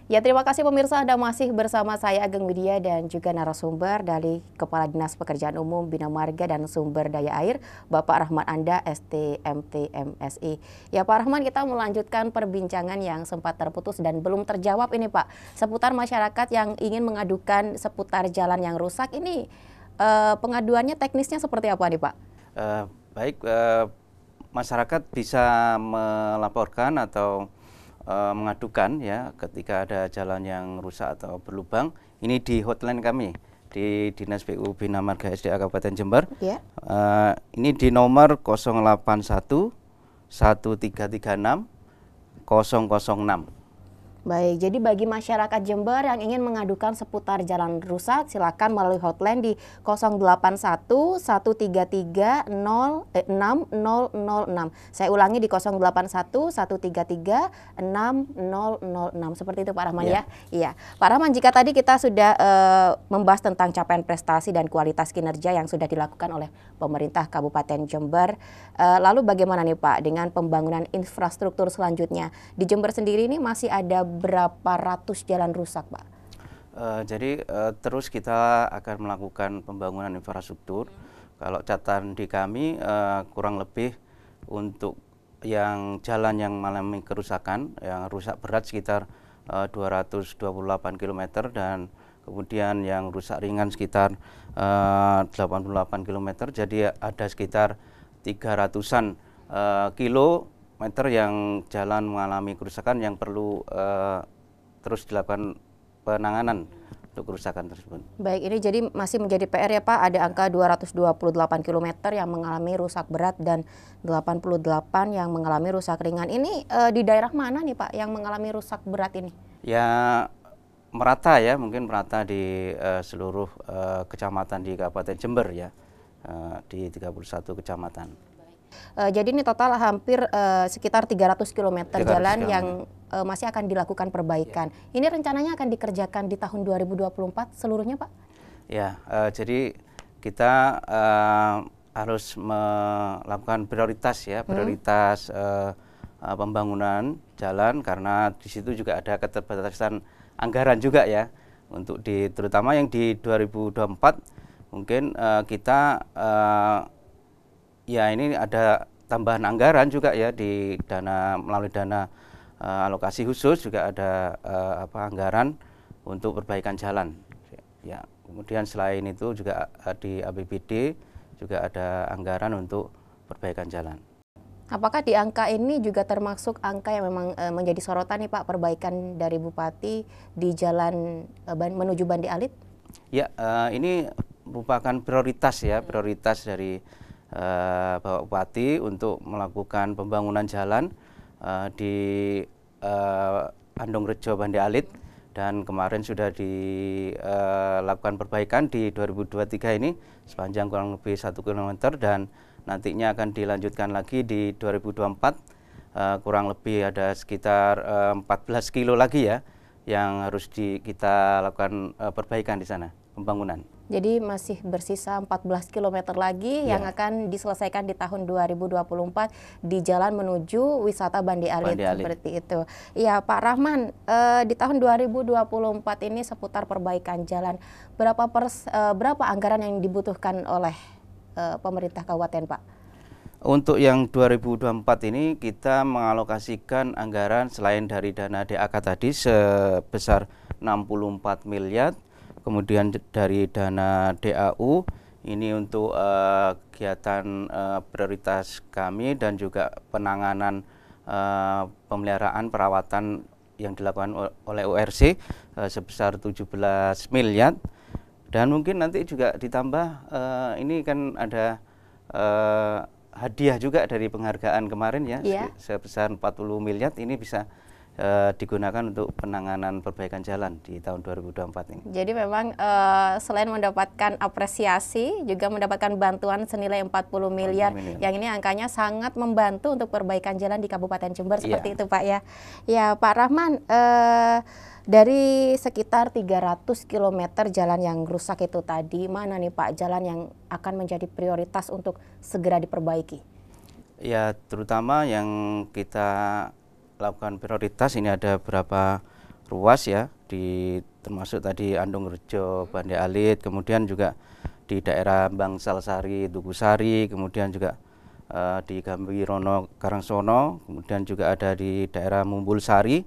Ya, terima kasih pemirsa, Anda masih bersama saya Ageng Widya dan juga narasumber dari Kepala Dinas Pekerjaan Umum, Bina Marga dan Sumber Daya Air, Bapak Rahman Anda, STMT MSI. Ya Pak Rahman, kita melanjutkan perbincangan yang sempat terputus dan belum terjawab ini Pak, seputar masyarakat yang ingin mengadukan seputar jalan yang rusak ini, pengaduannya teknisnya seperti apa nih Pak? Baik, masyarakat bisa melaporkan atau mengadukan ya ketika ada jalan yang rusak atau berlubang. Ini di hotline kami di Dinas PU Bina Marga SDA Kabupaten Jember. Ya. Ini di nomor 081 1336 006. Baik, jadi bagi masyarakat Jember yang ingin mengadukan seputar jalan rusak, silakan melalui hotline di 081 133 6006. Saya ulangi di 081 133 6006. Seperti itu Pak Rahman ya? Iya. Pak Rahman, jika tadi kita sudah membahas tentang capaian prestasi dan kualitas kinerja yang sudah dilakukan oleh pemerintah Kabupaten Jember, lalu bagaimana nih Pak dengan pembangunan infrastruktur selanjutnya? Di Jember sendiri ini masih ada berapa ratus jalan rusak, Pak? Jadi terus kita akan melakukan pembangunan infrastruktur. Kalau catatan di kami kurang lebih untuk yang jalan yang mengalami kerusakan, yang rusak berat sekitar 228 km dan kemudian yang rusak ringan sekitar 88 km. Jadi ada sekitar 300-an kilometer yang jalan mengalami kerusakan yang perlu terus dilakukan penanganan untuk kerusakan tersebut. Baik, ini jadi masih menjadi PR ya Pak, ada angka 228 km yang mengalami rusak berat dan 88 yang mengalami rusak ringan. Ini di daerah mana nih Pak yang mengalami rusak berat ini? Ya merata ya, mungkin merata di seluruh kecamatan di Kabupaten Jember ya, di 31 kecamatan. Jadi ini total hampir sekitar 300 km jalan yang masih akan dilakukan perbaikan. Ini rencananya akan dikerjakan di tahun 2024 seluruhnya Pak? Ya, jadi kita harus melakukan prioritas ya, prioritas pembangunan jalan karena di situ juga ada keterbatasan anggaran juga ya untuk terutama yang di 2024 mungkin kita ya ini ada tambahan anggaran juga ya di melalui dana alokasi khusus juga ada anggaran untuk perbaikan jalan. Ya, kemudian selain itu juga di APBD juga ada anggaran untuk perbaikan jalan. Apakah di angka ini juga termasuk angka yang memang menjadi sorotan nih Pak, perbaikan dari Bupati di jalan menuju Bandi Alit? Ya, ini merupakan prioritas ya, prioritas dari Bapak Bupati untuk melakukan pembangunan jalan di Andongrejo Bandi Alit dan kemarin sudah dilakukan perbaikan di 2023 ini sepanjang kurang lebih 1 km dan nantinya akan dilanjutkan lagi di 2024 kurang lebih ada sekitar 14 kilo lagi ya yang harus kita lakukan perbaikan di sana, pembangunan. Jadi masih bersisa 14 km lagi yang akan diselesaikan di tahun 2024 di jalan menuju wisata Bandi Alit, seperti itu. Ya Pak Rahman, di tahun 2024 ini seputar perbaikan jalan, berapa anggaran yang dibutuhkan oleh pemerintah kabupaten Pak? Untuk yang 2024 ini kita mengalokasikan anggaran selain dari dana DAK tadi sebesar 64 miliar. Kemudian dari dana DAU ini untuk kegiatan prioritas kami dan juga penanganan pemeliharaan perawatan yang dilakukan oleh ORC sebesar 17 miliar dan mungkin nanti juga ditambah ini kan ada hadiah juga dari penghargaan kemarin ya sebesar 40 miliar ini bisa digunakan untuk penanganan perbaikan jalan di tahun 2024 ini. Jadi memang selain mendapatkan apresiasi, juga mendapatkan bantuan senilai 40 miliar, yang ini angkanya sangat membantu untuk perbaikan jalan di Kabupaten Jember, seperti itu Pak ya. Ya Pak Rahman, dari sekitar 300 km jalan yang rusak itu tadi, mana nih Pak jalan yang akan menjadi prioritas untuk segera diperbaiki? Ya terutama yang kita lakukan prioritas ini ada beberapa ruas ya, termasuk tadi Andungrejo, Bande Alit, kemudian juga di daerah Bangsal Sari, Tugu Sari, kemudian juga di Gambirono Karangsono, kemudian juga ada di daerah Mumbul Sari,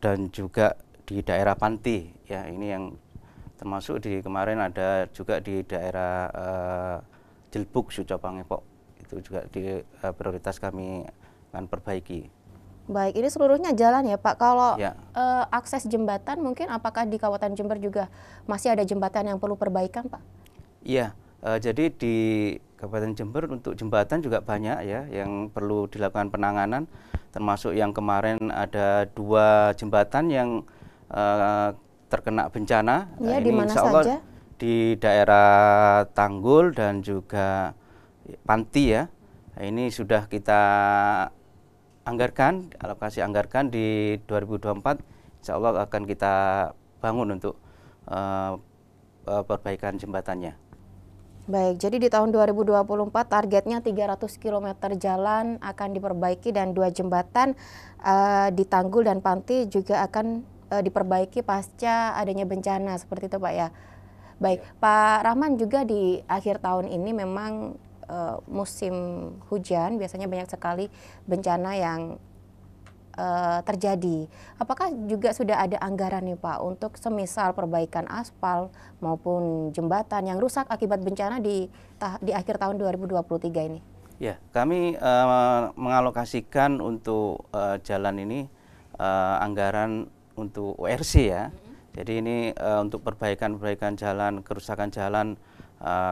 dan juga di daerah Panti ya, ini yang termasuk di kemarin ada juga di daerah Jelbuk Suco Pangepok, itu juga di prioritas kami akan perbaiki. Baik, ini seluruhnya jalan ya Pak. Kalau Ya. Akses jembatan mungkin apakah di Kabupaten Jember juga masih ada jembatan yang perlu perbaikan Pak? Iya, jadi di Kabupaten Jember untuk jembatan juga banyak ya yang perlu dilakukan penanganan, termasuk yang kemarin ada 2 jembatan yang terkena bencana. Ya, di Ini mana insya Allah saja? di daerah Tanggul dan juga Panti ya. Ini sudah kita anggarkan, alokasi anggarkan di 2024, insya Allah akan kita bangun untuk perbaikan jembatannya. Baik, jadi di tahun 2024 targetnya 300 km jalan akan diperbaiki dan 2 jembatan di Tanggul dan Panti juga akan diperbaiki pasca adanya bencana, seperti itu Pak ya. Baik, Pak Rahman, juga di akhir tahun ini memang musim hujan, biasanya banyak sekali bencana yang terjadi. Apakah juga sudah ada anggaran nih Pak untuk semisal perbaikan aspal maupun jembatan yang rusak akibat bencana di akhir tahun 2023 ini? Ya, kami mengalokasikan untuk jalan ini anggaran untuk ORC ya. Jadi ini untuk perbaikan jalan, kerusakan jalan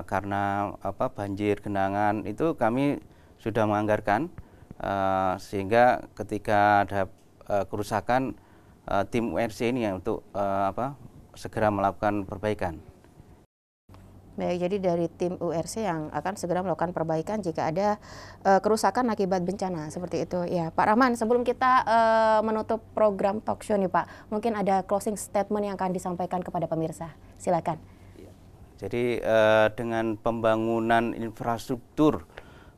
karena banjir, genangan, itu kami sudah menganggarkan. Sehingga ketika ada kerusakan, tim URC ini ya untuk segera melakukan perbaikan. Baik, jadi dari tim URC yang akan segera melakukan perbaikan jika ada kerusakan akibat bencana, seperti itu. Ya, Pak Rahman, sebelum kita menutup program talk show nih Pak, mungkin ada closing statement yang akan disampaikan kepada pemirsa. Silakan. Jadi dengan pembangunan infrastruktur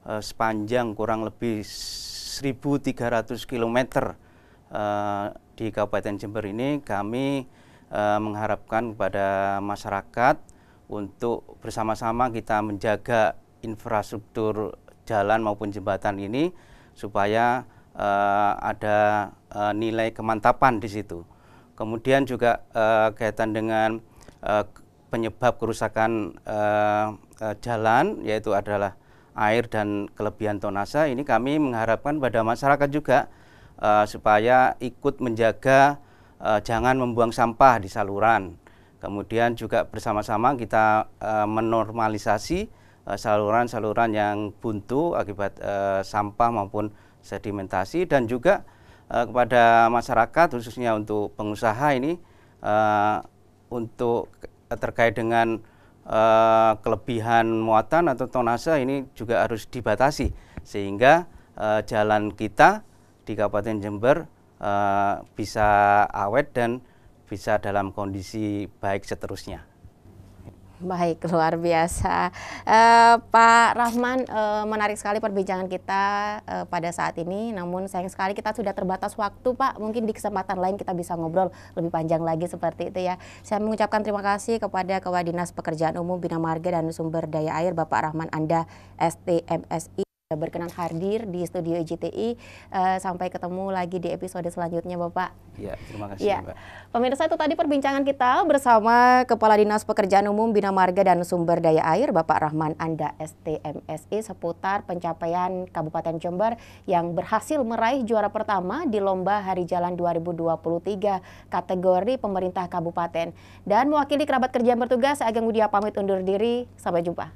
sepanjang kurang lebih 1.300 km di Kabupaten Jember ini, kami mengharapkan kepada masyarakat untuk bersama-sama kita menjaga infrastruktur jalan maupun jembatan ini supaya ada nilai kemantapan di situ. Kemudian juga kaitan dengan penyebab kerusakan jalan, yaitu adalah air dan kelebihan tonase. Ini kami mengharapkan pada masyarakat juga supaya ikut menjaga jangan membuang sampah di saluran. Kemudian juga bersama-sama kita menormalisasi saluran-saluran yang buntu akibat sampah maupun sedimentasi, dan juga kepada masyarakat khususnya untuk pengusaha ini untuk terkait dengan kelebihan muatan atau tonase ini juga harus dibatasi sehingga jalan kita di Kabupaten Jember bisa awet dan bisa dalam kondisi baik seterusnya. Baik, luar biasa. Pak Rahman, menarik sekali perbincangan kita pada saat ini, namun sayang sekali kita sudah terbatas waktu Pak. Mungkin di kesempatan lain kita bisa ngobrol lebih panjang lagi seperti itu ya. Saya mengucapkan terima kasih kepada Kepala Dinas Pekerjaan Umum, Bina Marga dan Sumber Daya Air Bapak Rahman Anda, STMSI, berkenan hadir di studio IJTI. Sampai ketemu lagi di episode selanjutnya Bapak. Ya, terima kasih ya. Mbak. Pemirsa, itu tadi perbincangan kita bersama Kepala Dinas Pekerjaan Umum, Bina Marga dan Sumber Daya Air Bapak Rahman Anda, STMSI, seputar pencapaian Kabupaten Jember yang berhasil meraih juara pertama di Lomba Hari Jalan 2023 kategori pemerintah kabupaten. Dan mewakili kerabat kerja yang bertugas, saya Ageng Widya pamit undur diri. Sampai jumpa.